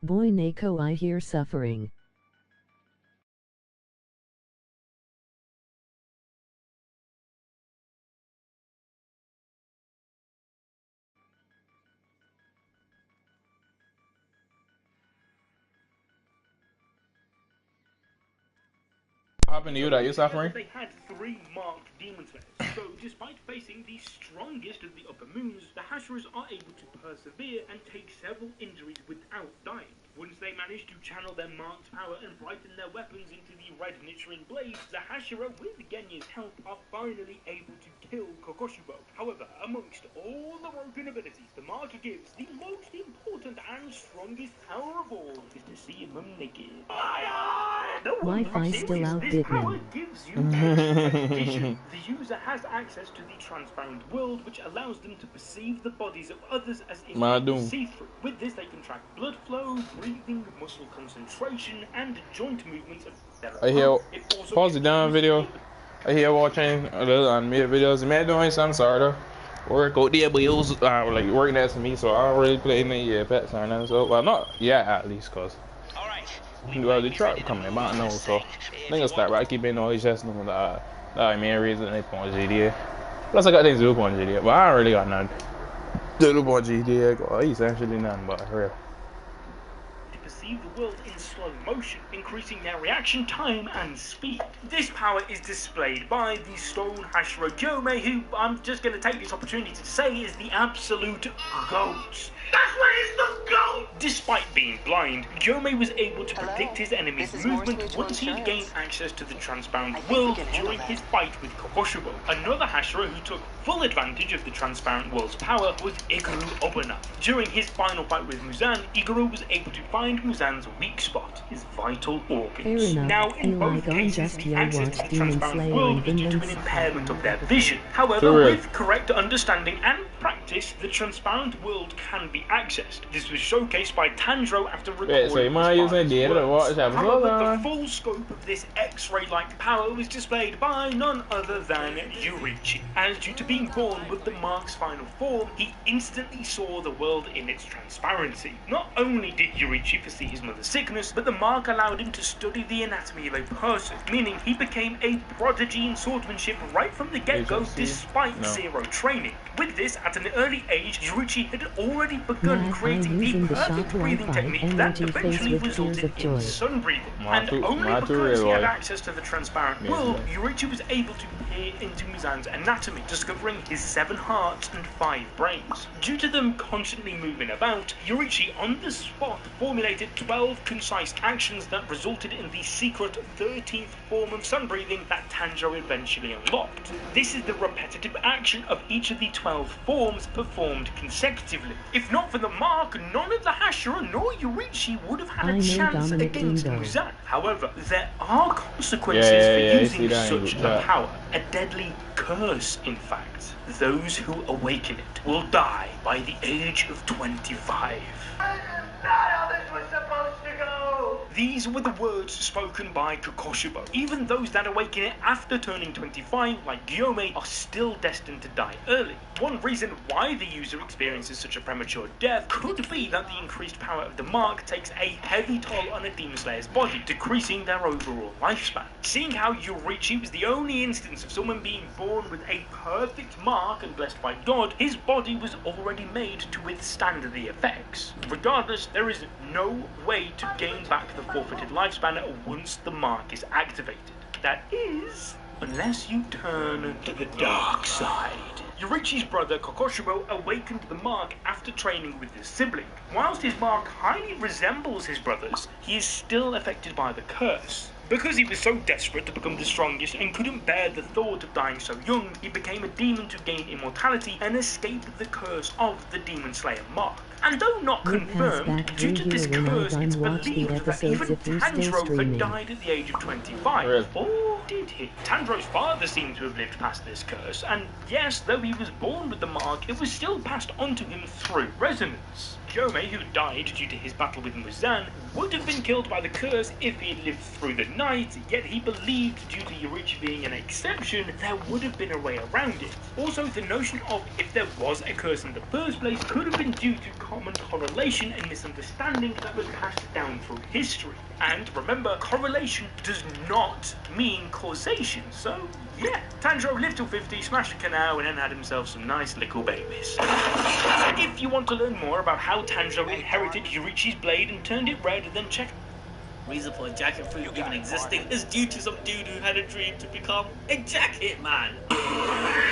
Boy Nako, I hear suffering. What happened to you that you're suffering? They had 3 marked demon slayers, so despite facing the strongest of the upper moons, the Hashiras are able to persevere and take several injuries without dying. Once they manage to channel their marked power and brighten their weapons into the red Nichiren blades, the Hashira, with Genya's help, are finally able to kill Kokoshubo. However, amongst all the broken abilities the mark gives, the most important and strongest power of all is to see him naked. Wi-Fi still out, This Big power Man. gives you excellent vision. The user has access to the transparent world, which allows them to perceive the bodies of others as if they can see through. With this, they can track blood flow, breathing, muscle concentration, and joint movements of their own. Pause the down video. I hear watching other animated videos. Man doing some sort of work out there, but it was like working next to me, so I don't really play any pets or nothing. So, well, not yet at least, cause well, the truck coming about now, so I think I'll start by keeping all these just know that the main reason they put on GTA. Plus, I got things to do on GTA, but I don't really got none to do on GTA. Well, essentially none, but real. Perceive the world in slow motion, increasing their reaction time and speed. This power is displayed by the Stone Hashira Gyomei, who I'm just going to take this opportunity to say is the absolute GOAT. That's what is the GOAT! Despite being blind, Gyomei was able to predict his enemy's movement once he had gained access to the transparent world during his fight with Kokoshubo. Another Hashira who took full advantage of the transparent world's power was Iguru Obana. During his final fight with Muzan, Iguru was able to find Muzan's weak spot, his vital organs. Now, in both cases, the access to the transparent world was due to an impairment of their vision. However, with correct understanding and practice, the transparent world can be accessed. This was showcased by Tanjiro after recording However, the full scope of this X-ray-like power was displayed by none other than Yurichi. As due to being born with the mark's final form, he instantly saw the world in its transparency. Not only did Yurichi foresee his mother's sickness, but the mark allowed him to study the anatomy of a person, meaning he became a prodigy in swordsmanship right from the get-go despite zero training. With this, at an early age, Yurichi had already begun creating the perfect breathing technique that eventually resulted in sun breathing. And only because he had access to the transparent world, Yurichi was able to peer into Muzan's anatomy, discovering his 7 hearts and 5 brains. Due to them constantly moving about, Yurichi on the spot formulated 12 concise actions that resulted in the secret 13th form of sun breathing that Tanjiro eventually unlocked. This is the repetitive action of each of the 12 forms performed consecutively. If not for the mark, none of the Hashira nor Yurichi would have had a chance against Muzan. However, there are consequences for using such a power. A deadly curse, in fact. Those who awaken it will die by the age of 25. Not how this was supposed to go! These were the words spoken by Kokoshubo. Even those that awaken it after turning 25, like Gyomei, are still destined to die early. One reason why the user experiences such a premature death could be that the increased power of the mark takes a heavy toll on a Demon Slayer's body, decreasing their overall lifespan. Seeing how Yurichi was the only instance of someone being born with a perfect mark and blessed by God, his body was already made to withstand the effects. Regardless, there is no way to gain back the forfeited lifespan once the mark is activated. That is, unless you turn to the dark side. Yurichi's brother Kokoshubo awakened the mark after training with his sibling. Whilst his mark highly resembles his brother's, he is still affected by the curse. Because he was so desperate to become the strongest and couldn't bear the thought of dying so young, he became a demon to gain immortality and escape the curse of the Demon Slayer mark. And though not confirmed, due to this curse, it's believed that even Tanjiro had died at the age of 25. Or did he? Tanjiro's father seemed to have lived past this curse, and yes, though he was born with the mark, it was still passed on to him through resonance. Jome, who died due to his battle with Muzan, would have been killed by the curse if he had lived through the night, yet he believed due to Yorichi being an exception, there would have been a way around it. Also, the notion of if there was a curse in the first place could have been due to common correlation and misunderstanding that was passed down through history. And remember, correlation does not mean causation, so yeah. Tanjiro lived till 50, smashed a canal, and then had himself some nice little babies. If you want to learn more about how Tanjiro inherited Yorichi's blade and turned it red, then check. Reason for a jacket fruit even existing is due to some dude who had a dream to become a jacket man.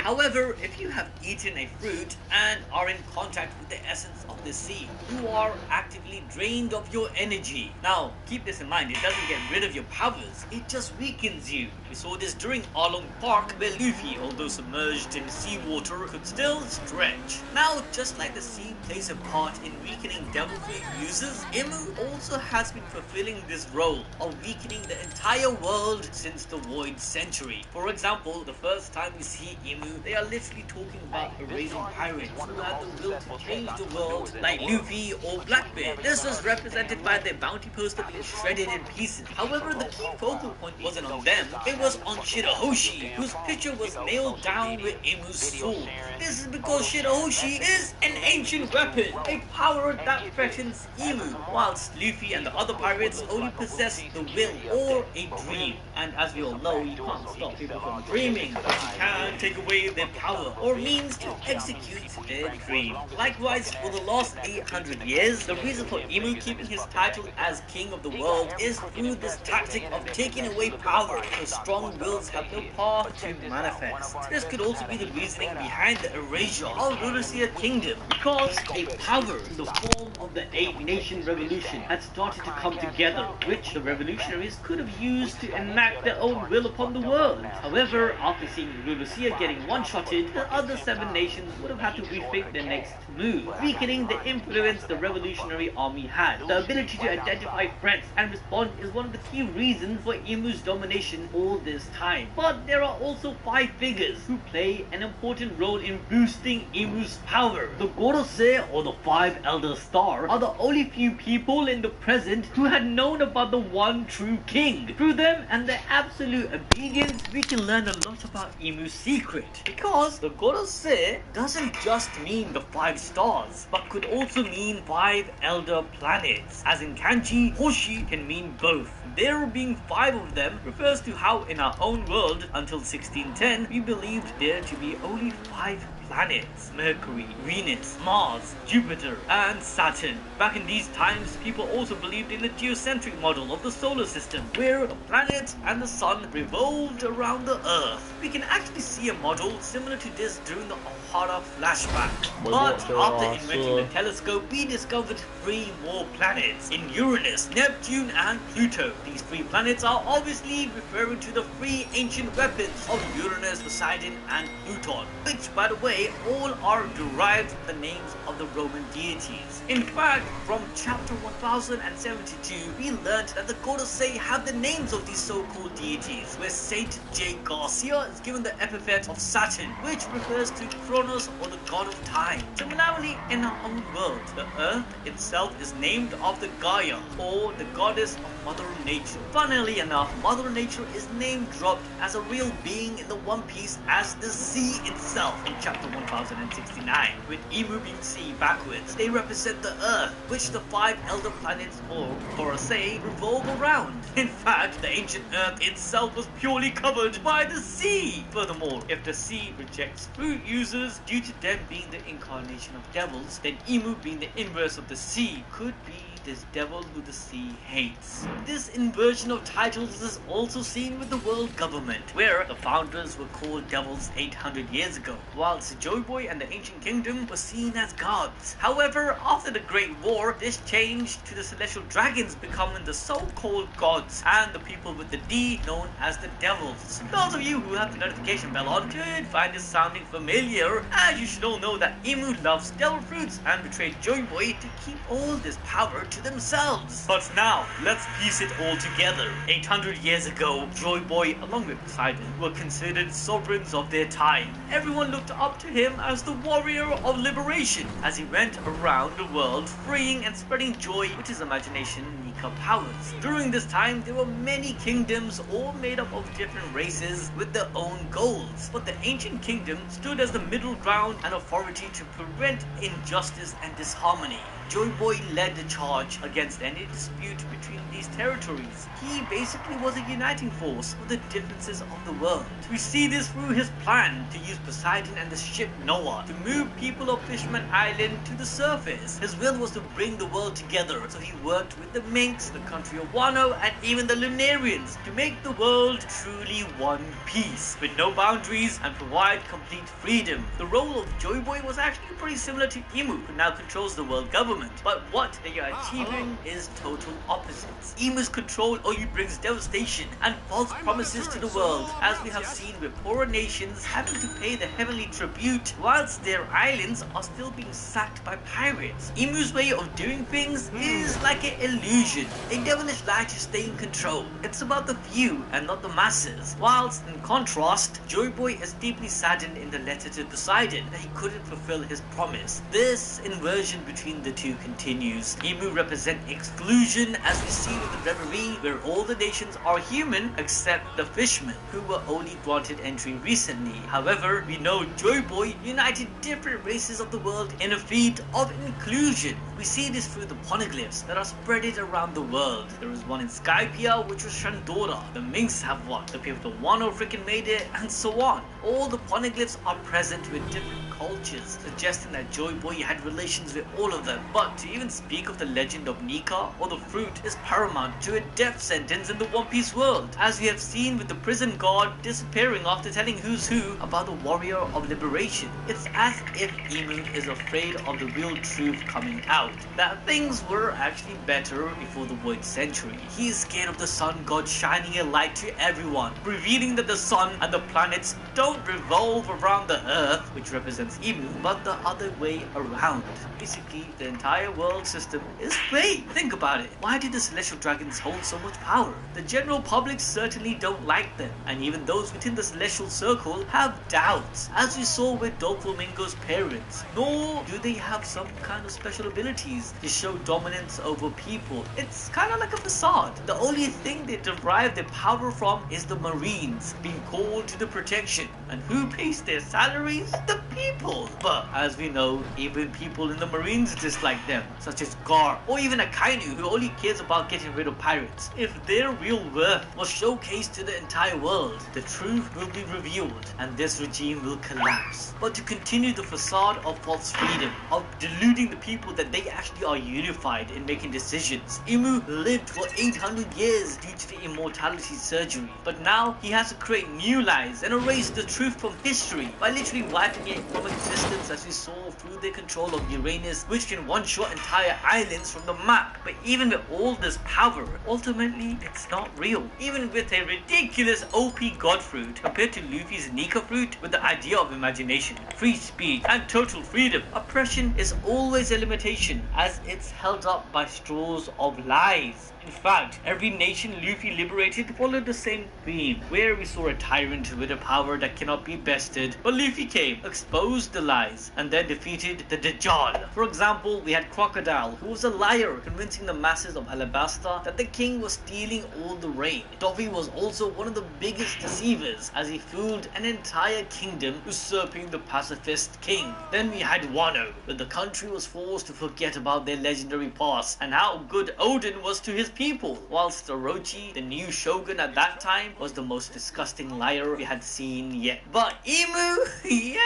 However, if you have eaten a fruit and are in contact with the essence of the sea, you are actively drained of your energy. Now, keep this in mind, it doesn't get rid of your powers, it just weakens you. We saw this during Arlong Park, where Luffy, although submerged in seawater, could still stretch. Now, just like the sea plays a part in weakening devil fruit users, Imu also has been fulfilling this role of weakening the entire world since the Void Century. For example, the first time we see Imu, they are literally talking about erasing pirates who had the will to change the world, like Luffy or Blackbeard. This was represented by their bounty poster being shredded in pieces. However, the key focal point wasn't on them, it was on Shirahoshi, whose picture was nailed down with Imu's sword. This is because Shirahoshi is an ancient weapon, a power that threatens Imu, whilst Luffy and the other pirates only possess the will or a dream. And as we all know, you can't stop people from dreaming, but you can take away their power or means to execute their dream. Likewise, for the last 800 years, the reason for Imu keeping his title as king of the world is through this tactic of taking away power, so strong wills have no power to manifest. This could also be the reasoning behind the erasure of Rurusia Kingdom, because a power in the form of the 8-Nation Revolution had started to come together, which the revolutionaries could have used to enact their own will upon the world. However, after seeing Rurusia getting one-shotted, the other 7 nations would have had to rethink their next move, weakening the influence the revolutionary army had. The ability to identify threats and respond is one of the key reasons for Imu's domination all this time. But there are also 5 figures who play an important role in boosting Imu's power. The Gorosei, or the 5 Elder Star, are the only few people in the present who had known about the one true king. Through them and their absolute obedience, we can learn a lot about Imu's secret. Because the Gorosei doesn't just mean the 5 stars, but could also mean 5 elder planets. As in kanji, Hoshi can mean both. There being 5 of them refers to how in our own world, until 1610, we believed there to be only 5 planets: Mercury, Venus, Mars, Jupiter, and Saturn. Back in these times, people also believed in the geocentric model of the solar system, where the planets and the sun revolved around the Earth. We can actually see a model similar to this during the Ohara flashback. But after inventing the telescope, we discovered 3 more planets in Uranus, Neptune, and Pluto. These 3 planets are obviously referring to the 3 ancient weapons of Uranus, Poseidon, and Pluton, which, by the way, all are derived from the names of the Roman deities. In fact, from chapter 1072, we learned that the Gorosei have the names of these so-called deities, where Saint J. Garcia is given the epithet of Saturn, which refers to Kronos, or the god of time. Similarly, in our own world, the Earth itself is named after Gaia, or the goddess of Mother Nature. Funnily enough, Mother Nature is name-dropped as a real being in the One Piece as the sea itself in chapter 1069, with Imu being sea backwards. They represent the Earth, which the 5 elder planets, or Gorosei, revolve around. In fact, the ancient Earth itself was purely covered by the sea. Furthermore, if the sea rejects fruit users due to them being the incarnation of devils, then Imu, being the inverse of the sea, could be this devil who the sea hates. This inversion of titles is also seen with the world government, where the founders were called devils 800 years ago, whilst Joy Boy and the ancient kingdom were seen as gods. However, after the Great War, this changed to the celestial dragons becoming the so-called gods, and the people with the D known as the devils. Those of you who have the notification bell on could find this sounding familiar, as you should all know that Imu loves devil fruits and betrayed Joy Boy to keep all this power to to themselves. But now, let's piece it all together. 800 years ago, Joy Boy, along with Poseidon, were considered sovereigns of their time. Everyone looked up to him as the warrior of liberation, as he went around the world freeing and spreading joy with his imagination and Nika powers. During this time, there were many kingdoms, all made up of different races with their own goals. But the ancient kingdom stood as the middle ground and authority to prevent injustice and disharmony. Joy Boy led the charge against any dispute between these territories. He basically was a uniting force of the differences of the world. We see this through his plan to use Poseidon and the ship Noah to move people of Fishman Island to the surface. His will was to bring the world together, so he worked with the Minks, the country of Wano, and even the Lunarians to make the world truly one piece, with no boundaries, and provide complete freedom. The role of Joy Boy was actually pretty similar to Emu, who now controls the world government. But what they are achieving is total opposites. Emu's control only brings devastation and false promises to the world, as we have seen with poorer nations having to pay the heavenly tribute whilst their islands are still being sacked by pirates. Emu's way of doing things is like an illusion, a devilish lie to stay in control. It's about the few and not the masses. Whilst in contrast, Joy Boy is deeply saddened in the letter to Poseidon that he couldn't fulfill his promise. This inversion between the two continues. Emu represent exclusion, as we see with the Reverie, where all the nations are human except the fishmen, who were only granted entry recently. However, we know Joy Boy united different races of the world in a feat of inclusion. We see this through the poneglyphs that are spreaded around the world. There is one in Skypia, which was Shandora. The Minks have one. The people of Wano freaking made it, and so on. All the poneglyphs are present with different cultures, suggesting that Joy Boy had relations with all of them. But to even speak of the legend of Nika or the fruit is paramount to a death sentence in the One Piece world, as we have seen with the prison guard disappearing after telling who's who about the warrior of liberation. It's as if Emu is afraid of the real truth coming out, that things were actually better before the Void Century. He is scared of the sun god shining a light to everyone, revealing that the sun and the planets don't revolve around the earth, which represents Emu, but the other way around. Basically, the entire world system is fake. Think about it. Why do the celestial dragons hold so much power? The general public certainly don't like them, and even those within the celestial circle have doubts, as we saw with Doflamingo's parents. Nor do they have some kind of special abilities to show dominance over people. It's kind of like a facade. The only thing they derive their power from is the Marines being called to the protection. And who pays their salaries? The people. But as we know, even people in the Marines dislike them, such as Gar, or even Akainu, who only cares about getting rid of pirates. If their real worth was showcased to the entire world, the truth will be revealed, and this regime will collapse. But to continue the facade of false freedom, of deluding the people that they actually are unified in making decisions, Emu lived for 800 years due to the immortality surgery. But now he has to create new lies and erase the truth from history by literally wiping it from existence, as we saw through their control of Uranus, which can one-shot entire islands from the map. But even with all this power, ultimately it's not real. Even with a ridiculous OP god fruit compared to Luffy's Nika fruit, with the idea of imagination, free speech, and total freedom, oppression is always a limitation, as it's held up by straws of lies. In fact, every nation Luffy liberated followed the same theme, where we saw a tyrant with a power that cannot be bested, but Luffy came, exposed the lies, and then defeated the Dajjal. For example, we had Crocodile, who was a liar, convincing the masses of Alabasta that the king was stealing all the rain. Doffy was also one of the biggest deceivers, as he fooled an entire kingdom, usurping the pacifist king. Then we had Wano, where the country was forced to forget about their legendary past and how good Odin was to his people, whilst Orochi, the new shogun at that time, was the most disgusting liar we had seen yet. But Emu, yeah,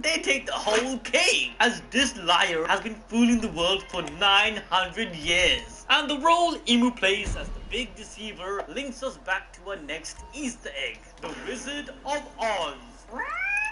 they take the whole cake, as this liar has been fooling the world for 900 years. And the role Emu plays as the big deceiver links us back to our next Easter egg, the Wizard of Oz.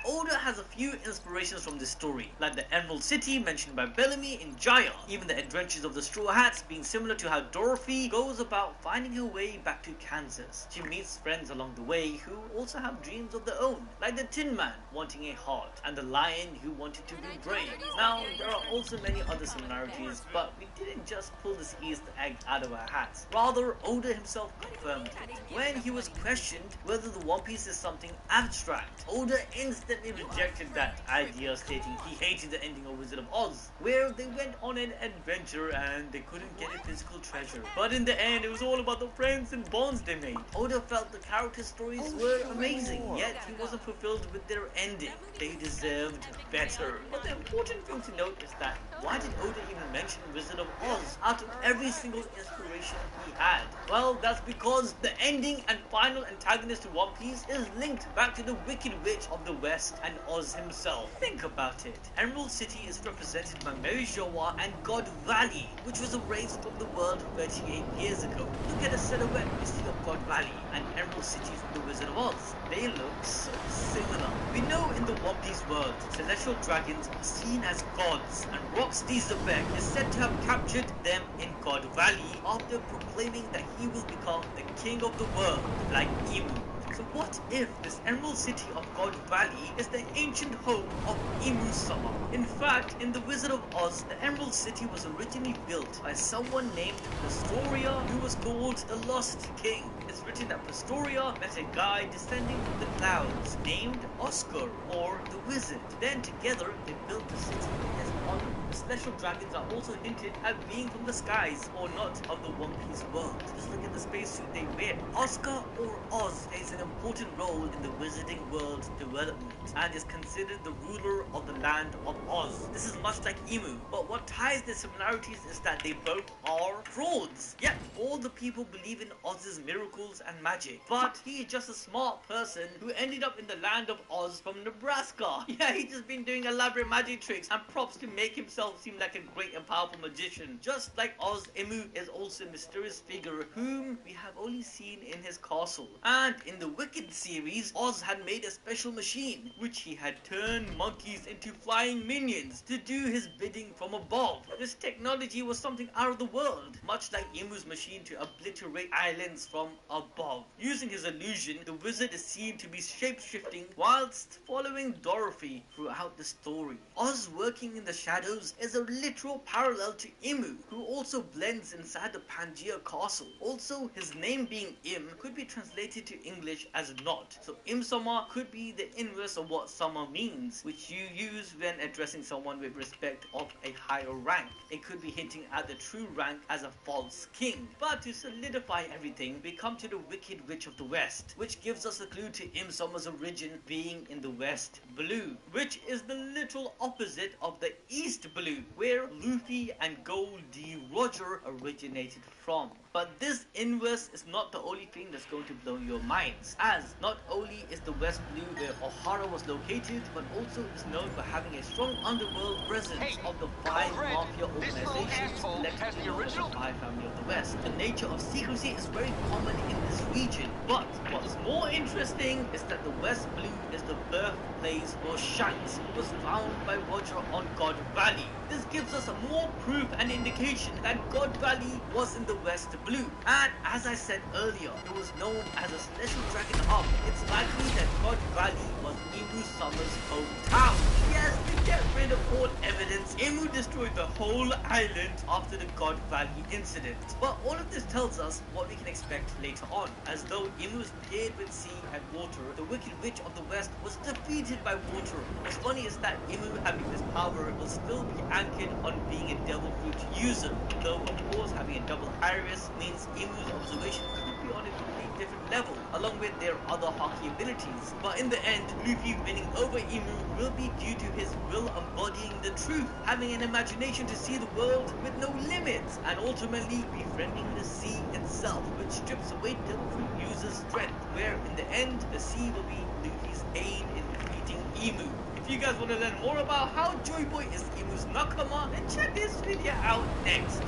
Oda has a few inspirations from this story, like the Emerald City mentioned by Bellamy in Jaya, even the adventures of the Straw Hats being similar to how Dorothy goes about finding her way back to Kansas. She meets friends along the way who also have dreams of their own, like the Tin Man wanting a heart, and the Lion who wanted to be brave. Now, there are also many other similarities, but we didn't just pull this Easter egg out of our hats. Rather, Oda himself confirmed it. When he was questioned whether the One Piece is something abstract, Oda instantly rejected that idea, stating he hated the ending of Wizard of Oz, where they went on an adventure and they couldn't get a physical treasure. But in the end, it was all about the friends and bonds they made. Oda felt the character stories were amazing, yet he wasn't fulfilled with their ending. They deserved better. But the important thing to note is that why did Oda even mention Wizard of Oz out of every single inspiration he had? Well, that's because the ending and final antagonist to One Piece is linked back to the Wicked Witch of the West and Oz himself. Think about it. Emerald City is represented by Mary Joa and God Valley, which was erased from the world 38 years ago. Look at the silhouette we see of God Valley and Emerald City from the Wizard of Oz. They look so similar. We know in the One Piece world, celestial dragons are seen as gods, and Rocksteady Zebek is said to have captured them in God Valley after proclaiming that he will become the king of the world, like Emu. So what if this Emerald City of God Valley is the ancient home of Emu-sama? In fact, in The Wizard of Oz, the Emerald City was originally built by someone named Pastoria, who was called the Lost King. It's written that Pastoria met a guy descending from the clouds named Oscar, or the Wizard. Then together, they built the city in his honor. The celestial dragons are also hinted at being from the skies, or not of the One Piece world. Just look at the spacesuit they wear. Oscar, or Oz, plays an important role in the wizarding world's development and is considered the ruler of the land of Oz. This is much like Emu, but what ties their similarities is that they both are frauds. Yet all the people believe in Oz's miracles and magic, but he is just a smart person who ended up in the land of Oz from Nebraska. Yeah, he's just been doing elaborate magic tricks and props to make himself seem like a great and powerful magician. Just like Oz, Emu is also a mysterious figure whom we have only seen in his castle. And in the Wicked series, Oz had made a special machine, which he had turned monkeys into flying minions to do his bidding from above. This technology was something out of the world, much like Emu's machine to obliterate islands from above. Using his illusion, the wizard is seen to be shape-shifting whilst following Dorothy throughout the story. Oz working in the shadows is a literal parallel to Emu, who also blends inside the Pangaea castle. Also, his name being Im could be translated to English as not. So Im-sama could be the inverse of what sama means, which you use when addressing someone with respect of a higher rank. It could be hinting at the true rank as a false king. But to solidify everything, we come to the Wicked Witch of the West, which gives us a clue to Im-sama's origin being in the West Blue, which is the literal opposite of the East Blue, where Luffy and Gold D. Roger originated from. But this inverse is not the only thing that's going to blow your minds, as not only is the West Blue where Ohara was located, but also is known for having a strong underworld presence of the five mafia organizations collectively known as the Five Family of the West. The nature of secrecy is very common in this region, but what's more interesting is that the West Blue is the birthplace for Shanks, who was found by Roger on God Valley. This gives us a more proof and indication that God Valley was in the West Blue, and as I said earlier, it was known as a Celestial Dragon Hub. It's likely that God Valley was Emu-sama's hometown. Yes, to get rid of all evidence, Emu destroyed the whole island after the God Valley incident. But all of this tells us what we can expect later on. As though Emu is paired with sea and water, the Wicked Witch of the West was defeated by water. What's funny is that Emu, having this power, will still be anchored on being a devil fruit user, though of course having a double iris means Emu's observation could be on a completely different level, along with their other hockey abilities. But in the end, Luffy winning over Emu will be due to his will embodying the truth, having an imagination to see the world with no limits, and ultimately befriending the sea itself, which strips away devil fruit users' strength, where in the end, the sea will be Luffy's aid in defeating Emu. If you guys want to learn more about how Joy Boy is Emu's nakama, then check this video out next.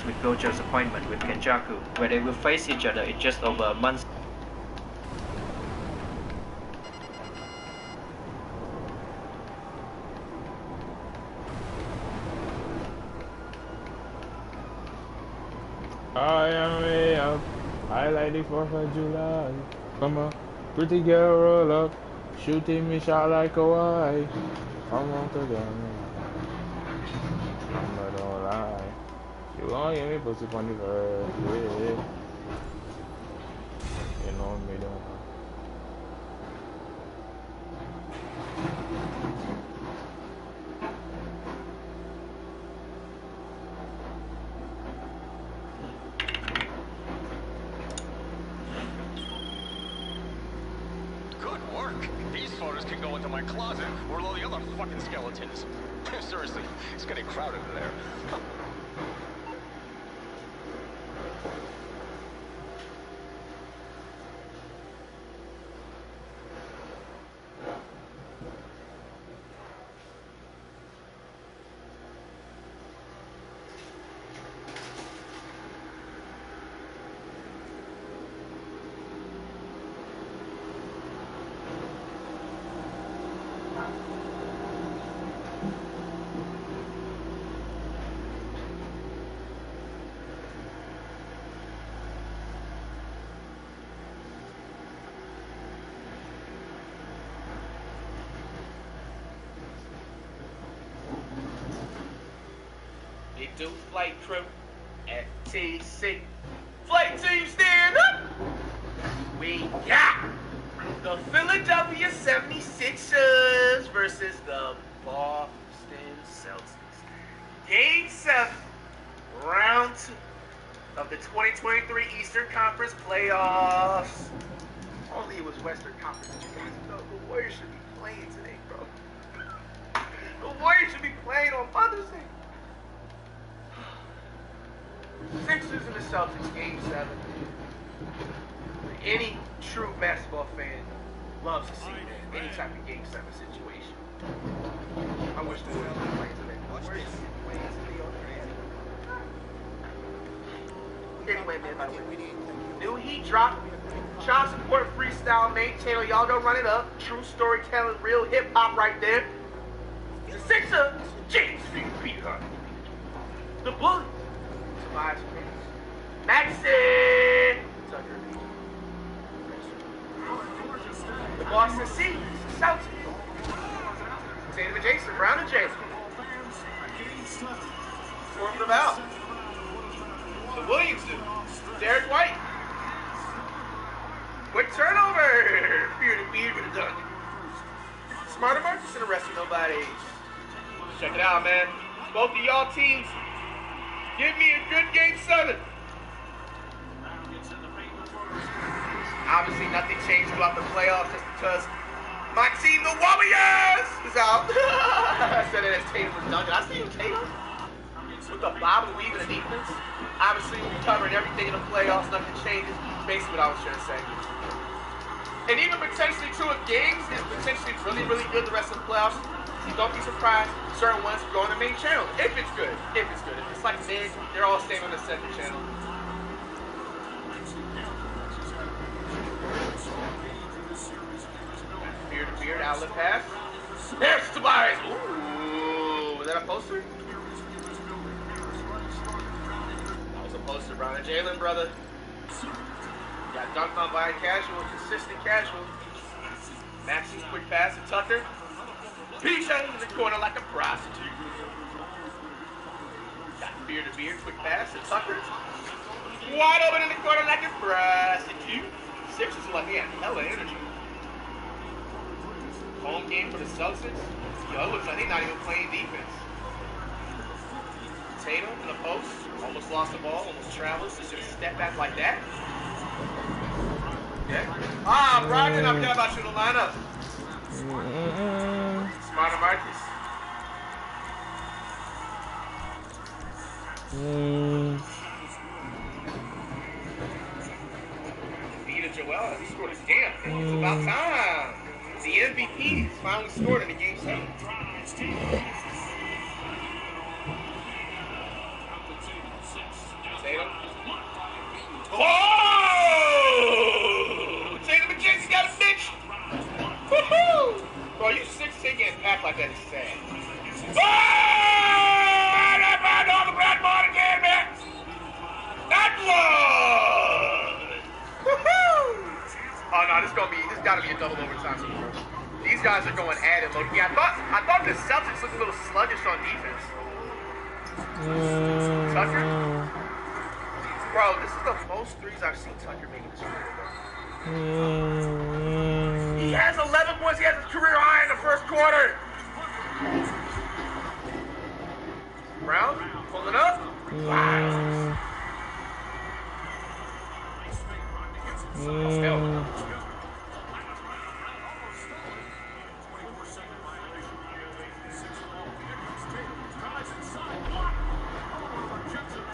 With Gojo's appointment with Kenjaku, where they will face each other in just over a month. I am way up. I like the 4th of July. Come on, pretty girl, roll up. Shooting me shot like Hawaii. Come on to them. I don't lie. You gon' give me pussy on the verse. Yeah. You know me, don't know. Good work. These photos can go into my closet where all the other fucking skeletons. Seriously, it's getting crowded in there. They do flight crew, FTC. Flight team stand up! We got the Philadelphia 76ers versus the Boston Celtics. Game 7, round 2 of the 2023 Eastern Conference playoffs. Only it was Western Conference. You guys know the Warriors should be playing today, bro. The Warriors should be playing on Mother's Day. Sixers and the Celtics, Game 7. Any true basketball fan loves to see any type of Game 7 situation. I wish the Warriors would play today. Anyway, man, by the way, new Heat drop. Child support freestyle main channel. Y'all go run it up. True storytelling, real hip hop right there. The Sixers, James Peter. The Bullies. Maxie! The Boston Sea, Celtics. Tatum and Jason, Brown and Jason. Formed them out. The Williams do. Derek White. Quick turnover. Beard and beard with a dunk. Smarter Marcus and arresting nobody. Check it out, man. Both of y'all teams. Give me a good Game 7. Obviously, nothing changed throughout the playoffs just because my team, the Warriors, is out. I said it as Tatum was dunking. I see you, Tatum. With the bob and weave in the defense. Obviously, we're covering everything in the playoffs. Nothing changes. Basically, what I was trying to say. And even potentially, too, if games is potentially really, really good the rest of the playoffs, don't be surprised. Certain ones go on the main channel. If it's good. If it's good. If it's like mid, they're all staying on the second channel. Beard to beard, outlet pass. There's Tobias. Ooh, was that a poster? That was a poster, Brown and Jalen, brother. Got dunked on by a casual, consistent casual. Maxie's quick pass to Tucker. PJ in the corner like a prostitute. Got beard to beard, quick pass to Tucker. Wide open in the corner like a prostitute. Sixers are like, they have hella energy. Home game for the Celtics. Yo, it looks like they're not even playing defense. Tatum in the post. Almost lost the ball, almost travels. Just gonna step back like that. Yeah. Ah, Brogdon, I forgot about you in the lineup. Smarter Marcus. Vita Joel, he scored his damn thing. It's about time. The MVP finally scored in the Game 7. Tatum. Oh! Tatum and Jason got a bitch. Woohoo! Bro, you 6'10" getting packed like that is sad. Oh! That man on the red board again, man. That Oh no, this gotta be a double overtime. These guys are going at it, Loki. I thought the Celtics looked a little sluggish on defense. Tucker? Bro, this is the most threes I've seen Tucker make in his career, bro. He has 11 points. He has his career high in the first quarter. Brown, pulling up. Wow.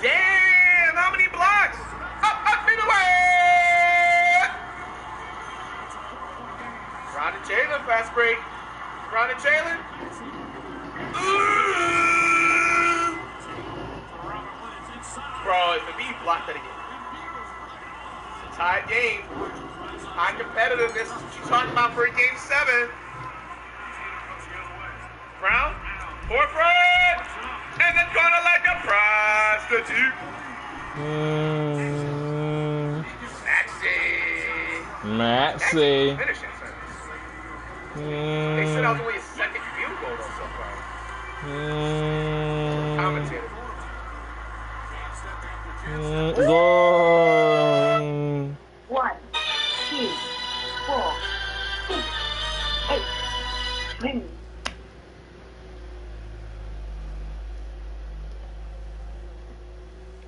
Damn, how many blocks? Up, and away! Ron and Jalen, fast break. Ron and Jalen. Bro, if he blocked that again. It's a tied game. High competitiveness is what you're talking about for a game 7. Brown, forefront, and then gonna like a prostitute. Maxie. Finish that sentence. They said I was only a second field goal though so far. Commentator. Go. 1, 2, 4, 6, 8, 9.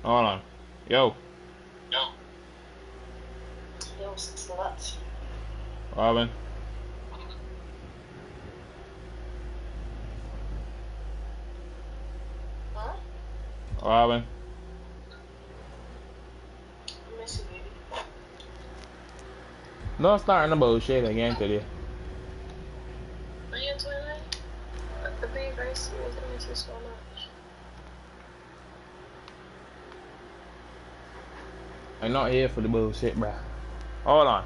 Hold on. Yo. Yo, slut. Robin. Huh? Robin. I miss you, baby. Don't start the bullshit again today. Are you in Twilight? The being very serious, I miss you so much. I'm not here for the bullshit, bruh. Hold on.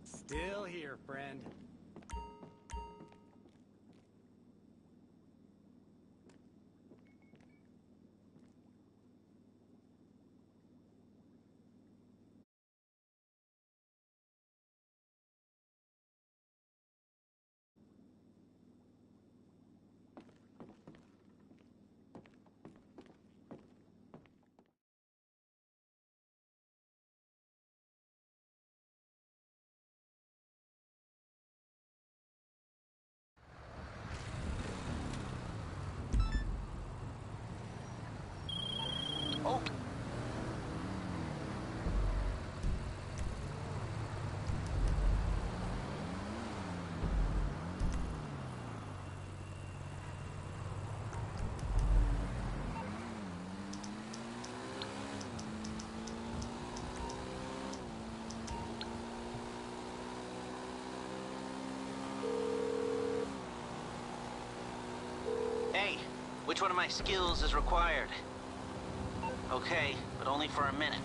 Still here, friend. Which one of my skills is required? Okay, but only for a minute.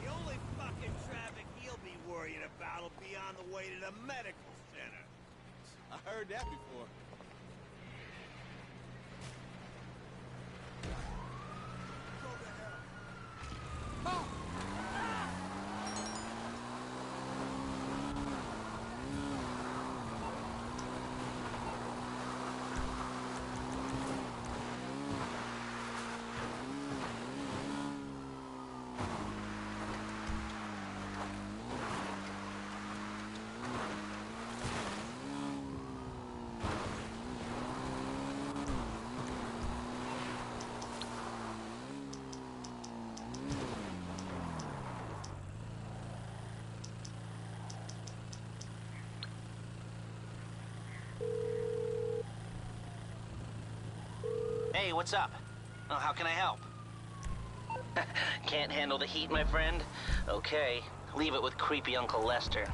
The only fucking traffic he'll be worrying about will be on the way to the medical center. I heard that before. Go to hell. Oh! Hey, what's up? Oh, how can I help? Can't handle the heat, my friend? Okay, leave it with creepy Uncle Lester.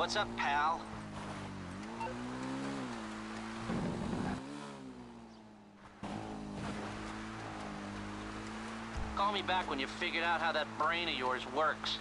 What's up, pal? Call me back when you figured out how that brain of yours works.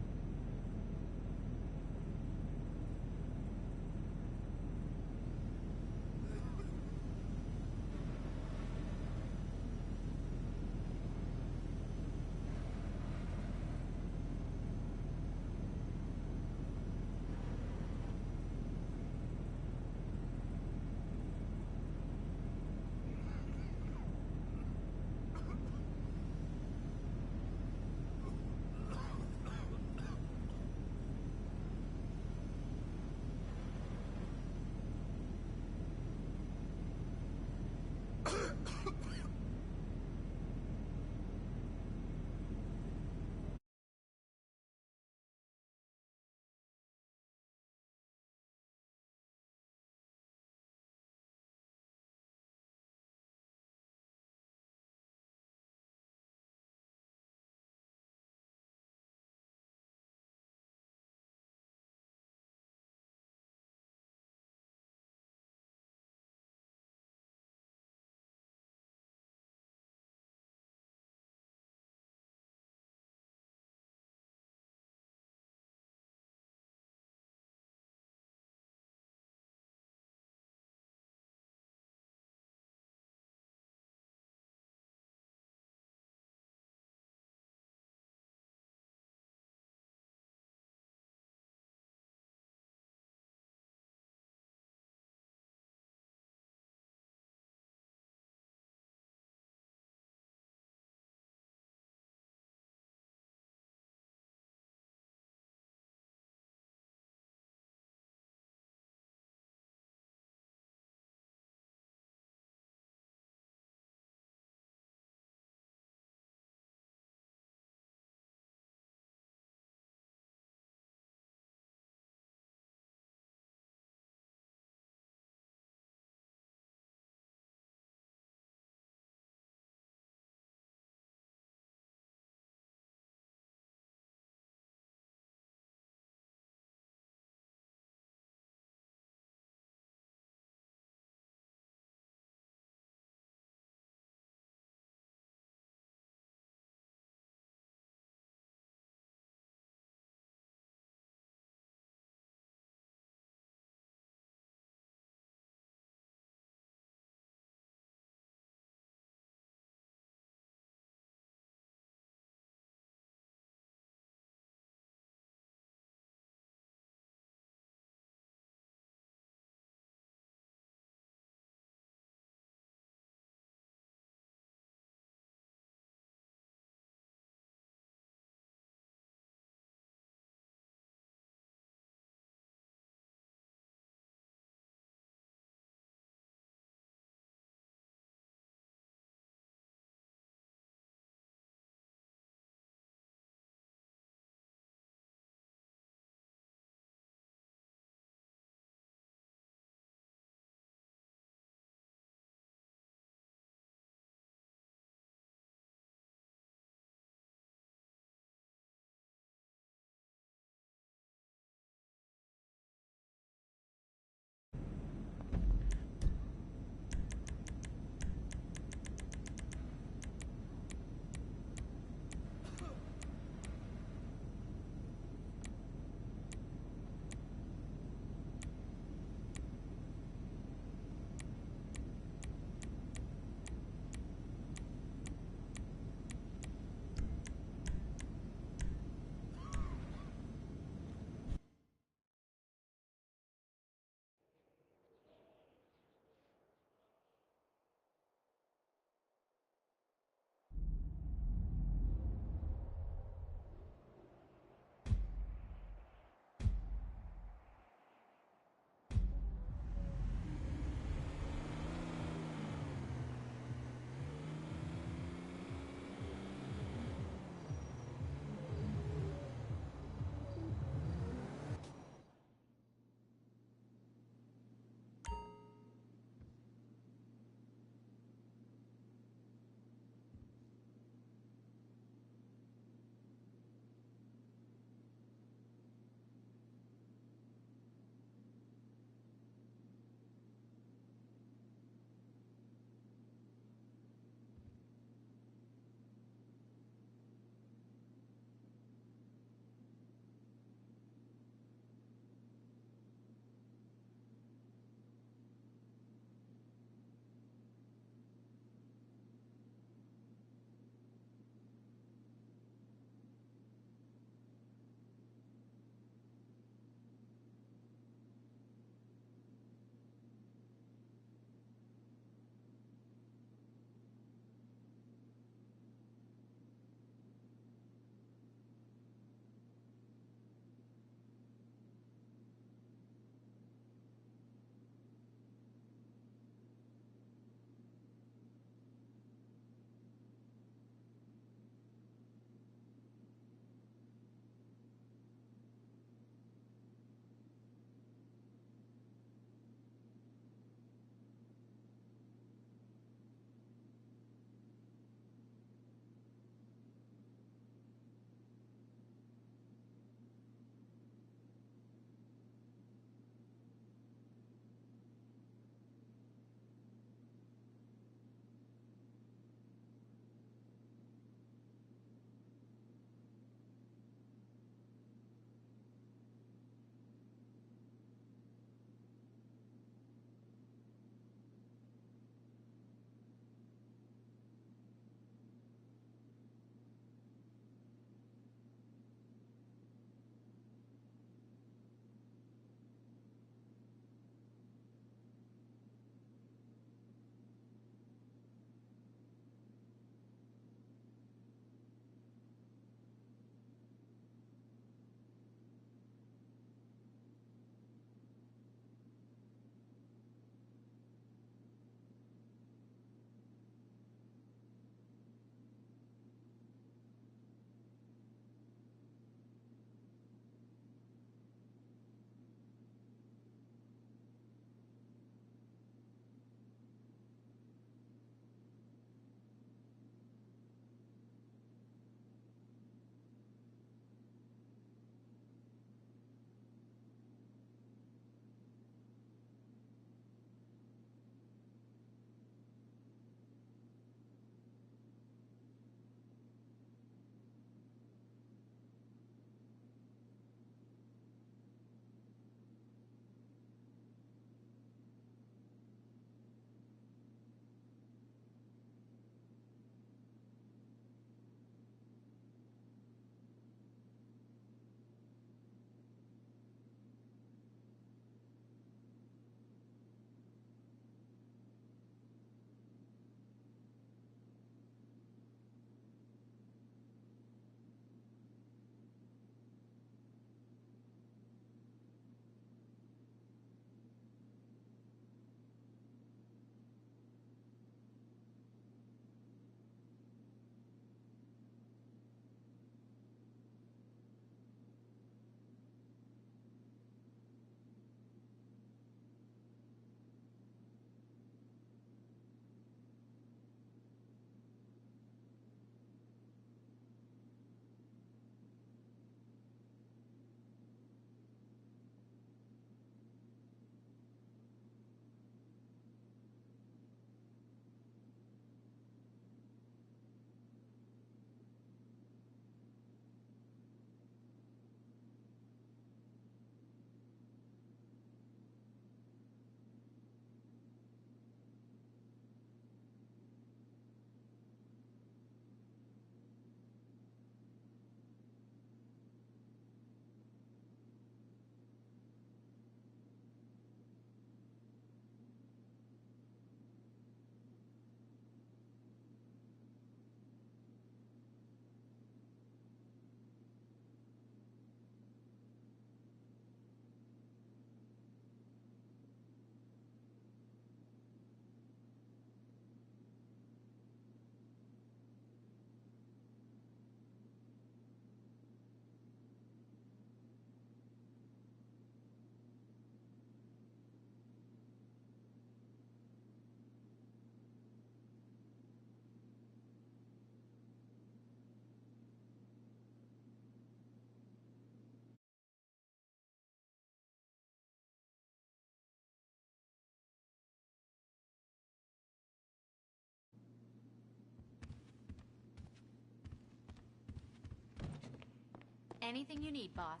Anything you need, boss.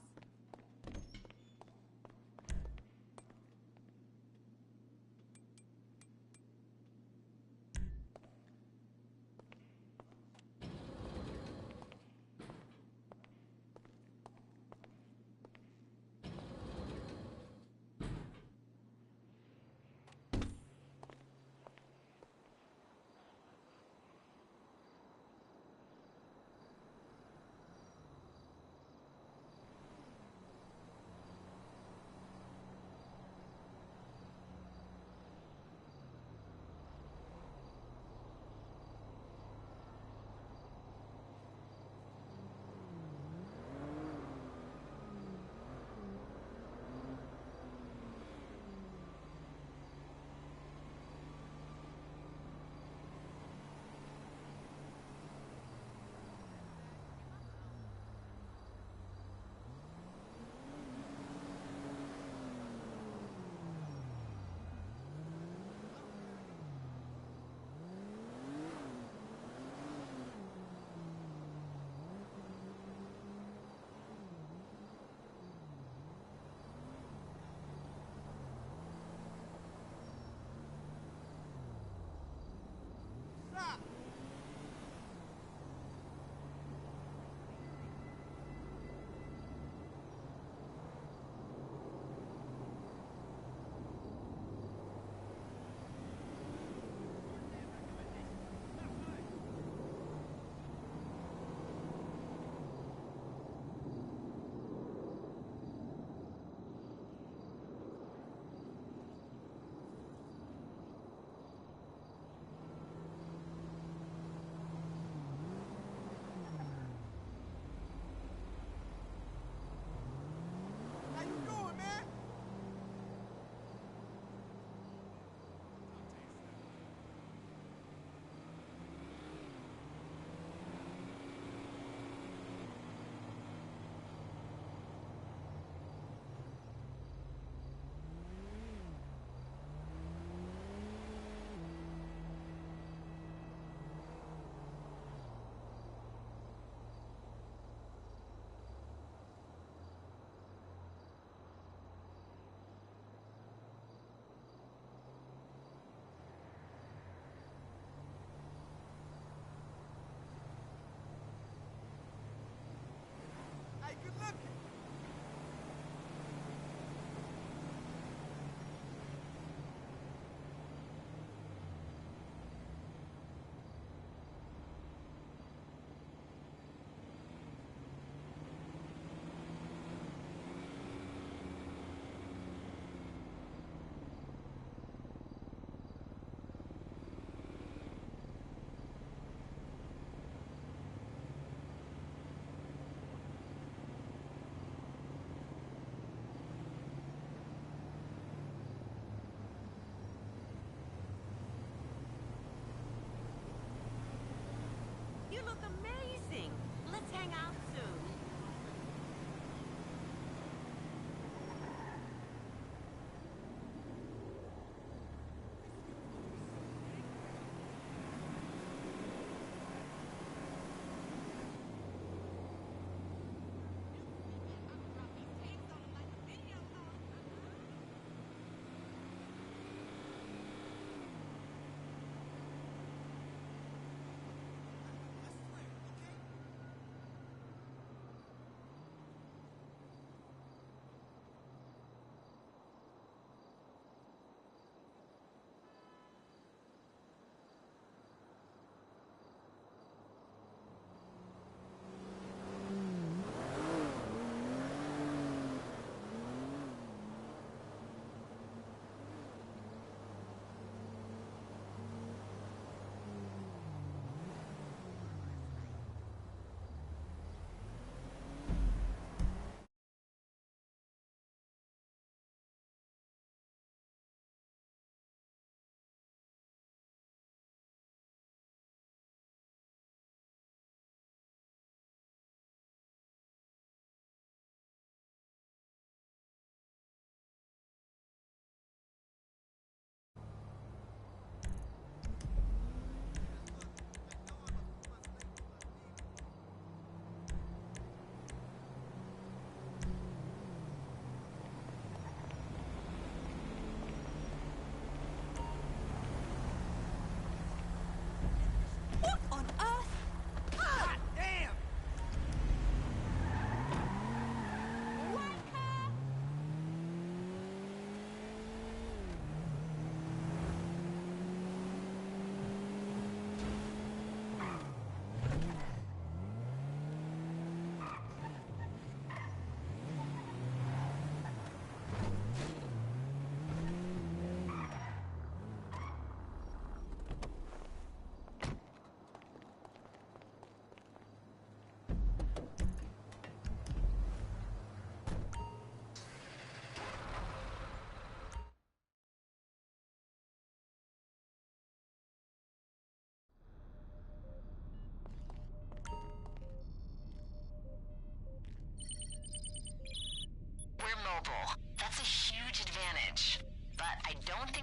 You look amazing. Let's hang out soon.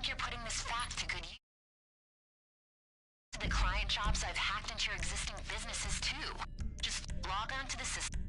like you're putting this fact to good use. The client jobs I've hacked into your existing businesses too. Just log on to the system.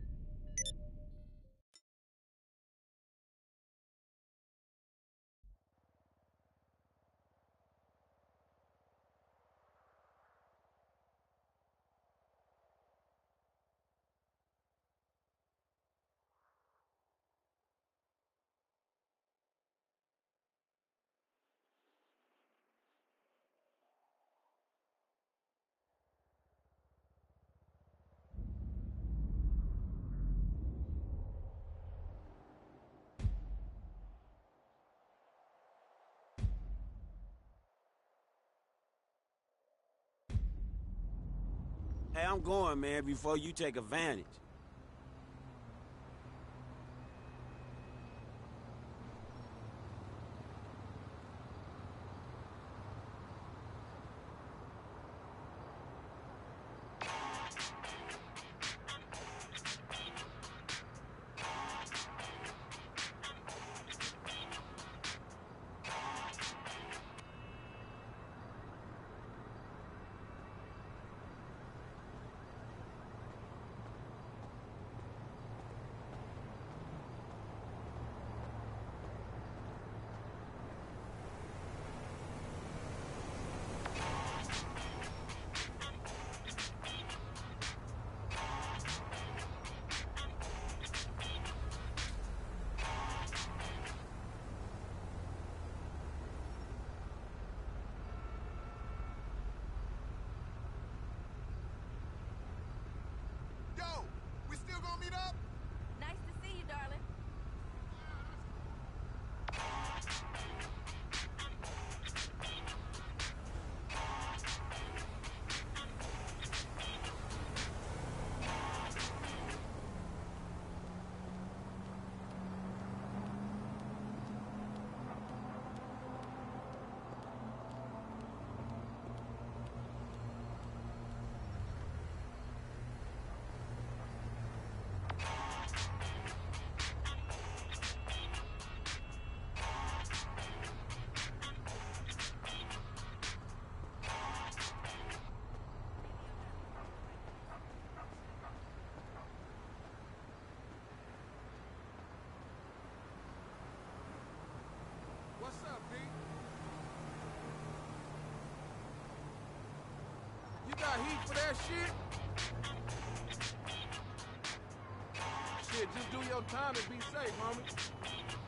Hey, I'm going, man, before you take advantage. Nice to see you, darling. What's up, B? You got heat for that shit? Shit, just do your time and be safe, homie.